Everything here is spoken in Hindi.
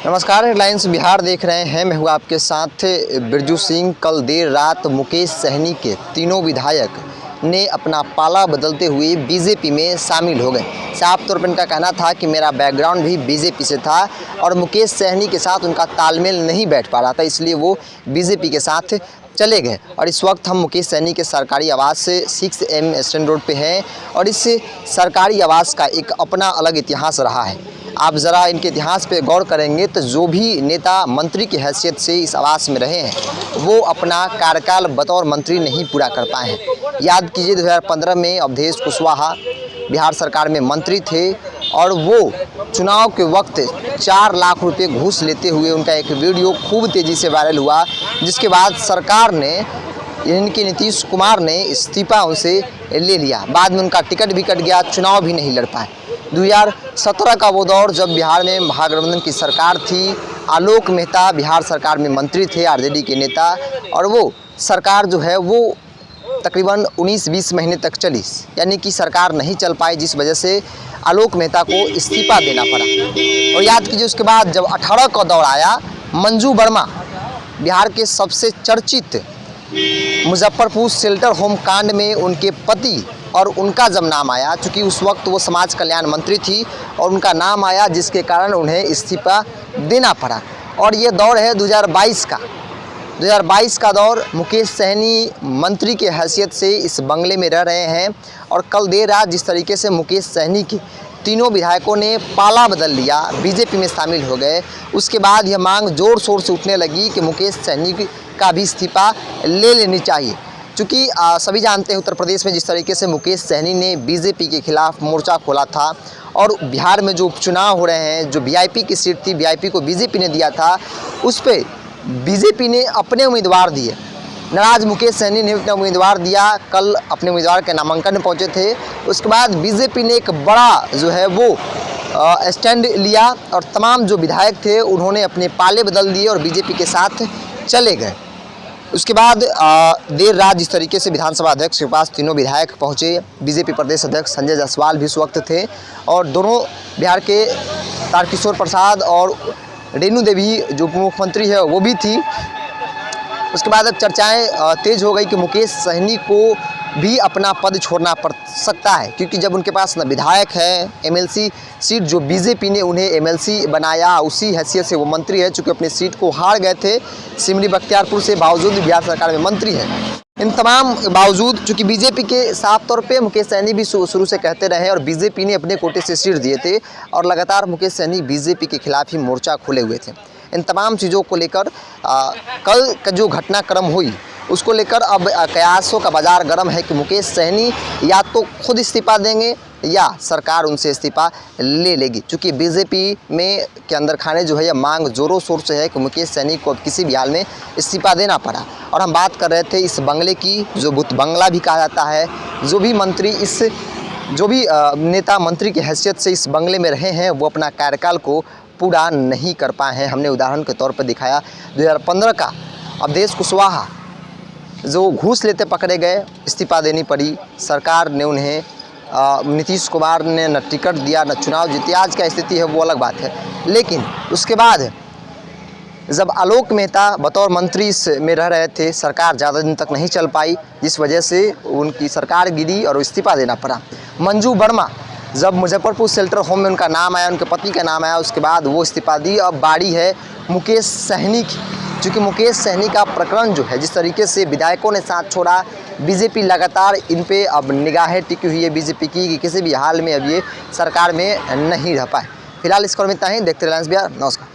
नमस्कार, हेडलाइंस बिहार देख रहे हैं। मैं हूँ आपके साथ बिरजू सिंह। कल देर रात मुकेश सहनी के तीनों विधायक ने अपना पाला बदलते हुए बीजेपी में शामिल हो गए। साफ तौर पर इनका कहना था कि मेरा बैकग्राउंड भी बीजेपी से था और मुकेश सहनी के साथ उनका तालमेल नहीं बैठ पा रहा था, इसलिए वो बीजेपी के साथ चले गए। और इस वक्त हम मुकेश सहनी के सरकारी आवास से 6M स्टैंड रोड पे हैं और इस सरकारी आवास का एक अपना अलग इतिहास रहा है। आप ज़रा इनके इतिहास पे गौर करेंगे तो जो भी नेता मंत्री की हैसियत से इस आवास में रहे हैं वो अपना कार्यकाल बतौर मंत्री नहीं पूरा कर पाए हैं। याद कीजिए 2015 में अवधेश कुशवाहा बिहार सरकार में मंत्री थे और वो चुनाव के वक्त 4 लाख रुपए घूस लेते हुए उनका एक वीडियो खूब तेज़ी से वायरल हुआ, जिसके बाद सरकार ने इनके नीतीश कुमार ने इस्तीफा उनसे ले लिया। बाद में उनका टिकट भी कट गया, चुनाव भी नहीं लड़ पाए। 2017 का वो दौर जब बिहार में महागठबंधन की सरकार थी, आलोक मेहता बिहार सरकार में मंत्री थे, आरजेडी के नेता, और वो सरकार जो है वो तकरीबन 19-20 महीने तक चली, यानी कि सरकार नहीं चल पाई, जिस वजह से आलोक मेहता को इस्तीफा देना पड़ा। और याद कीजिए उसके बाद जब 18 का दौर आया, मंजू वर्मा बिहार के सबसे चर्चित मुजफ्फरपुर शेल्टर होम कांड में उनके पति और उनका जब नाम आया, चूँकि उस वक्त वो समाज कल्याण मंत्री थी और उनका नाम आया, जिसके कारण उन्हें इस्तीफा देना पड़ा। और ये दौर है 2022 का। 2022 का दौर मुकेश सहनी मंत्री के हैसियत से इस बंगले में रह रहे हैं और कल देर रात जिस तरीके से मुकेश सहनी के तीनों विधायकों ने पाला बदल लिया, बीजेपी में शामिल हो गए, उसके बाद यह मांग ज़ोर शोर से उठने लगी कि मुकेश सहनी का भी इस्तीफा ले लेनी चाहिए। चूँकि सभी जानते हैं उत्तर प्रदेश में जिस तरीके से मुकेश सहनी ने बीजेपी के खिलाफ मोर्चा खोला था और बिहार में जो उपचुनाव हो रहे हैं, जो वीआईपी की सीट थी, वीआईपी को बीजेपी ने दिया था, उस पर बीजेपी ने अपने उम्मीदवार दिए। नाराज मुकेश सहनी ने अपना उम्मीदवार दिया, कल अपने उम्मीदवार के नामांकन में पहुंचे थे। उसके बाद बीजेपी ने एक बड़ा जो है वो स्टैंड लिया और तमाम जो विधायक थे उन्होंने अपने पाले बदल दिए और बीजेपी के साथ चले गए। उसके बाद देर रात जिस तरीके से विधानसभा अध्यक्ष के पास तीनों विधायक पहुंचे, बीजेपी प्रदेश अध्यक्ष संजय जायसवाल भी उस वक्त थे और दोनों बिहार के तारकिशोर प्रसाद और रेणु देवी जो उप मुख्यमंत्री है वो भी थी। उसके बाद अब चर्चाएं तेज हो गई कि मुकेश सहनी को भी अपना पद छोड़ना पड़ सकता है, क्योंकि जब उनके पास न विधायक है, एमएलसी सीट जो बीजेपी ने उन्हें एमएलसी बनाया उसी हैसियत से वो मंत्री है, चूँकि अपनी सीट को हार गए थे सिमरी बख्तियारपुर से, बावजूद बिहार सरकार में मंत्री है। इन तमाम बावजूद चूँकि बीजेपी के साफ तौर पे मुकेश सहनी भी शुरू से कहते रहे और बीजेपी ने अपने कोटे से सीट दिए थे और लगातार मुकेश सहनी बीजेपी के खिलाफ ही मोर्चा खोले हुए थे। इन तमाम चीज़ों को लेकर कल का जो घटनाक्रम हुई उसको लेकर अब कयासों का बाजार गर्म है कि मुकेश सहनी या तो खुद इस्तीफा देंगे या सरकार उनसे इस्तीफा ले लेगी। चूँकि बीजेपी में के अंदर खाने जो है यह मांग ज़ोरों शोर से है कि मुकेश सहनी को अब किसी भी हाल में इस्तीफा देना पड़ा। और हम बात कर रहे थे इस बंगले की, जो भूत बंगला भी कहा जाता है, जो भी नेता मंत्री की हैसियत से इस बंगले में रहे हैं वो अपना कार्यकाल को पूरा नहीं कर पाए हैं। हमने उदाहरण के तौर पर दिखाया 2015 का अवधेश कुशवाहा जो घूस लेते पकड़े गए, इस्तीफा देनी पड़ी, सरकार ने उन्हें नीतीश कुमार ने न टिकट दिया न चुनाव जीते। आज क्या स्थिति है वो अलग बात है, लेकिन उसके बाद जब आलोक मेहता बतौर मंत्री में रह रहे थे, सरकार ज़्यादा दिन तक नहीं चल पाई, जिस वजह से उनकी सरकार गिरी और इस्तीफा देना पड़ा। मंजू वर्मा जब मुजफ्फरपुर शेल्टर होम में उनका नाम आया, उनके पति का नाम आया, उसके बाद वो इस्तीफा दी। अब बारी है मुकेश सहनी की, क्योंकि मुकेश सहनी का प्रकरण जो है जिस तरीके से विधायकों ने साथ छोड़ा, बीजेपी लगातार इन पे अब निगाहें टिकी हुई है बीजेपी की कि किसी भी हाल में अब ये सरकार में नहीं रह पाए। फिलहाल इस क्रम में इतना ही। देखते रहिए रिलायंस बिहार। नमस्कार।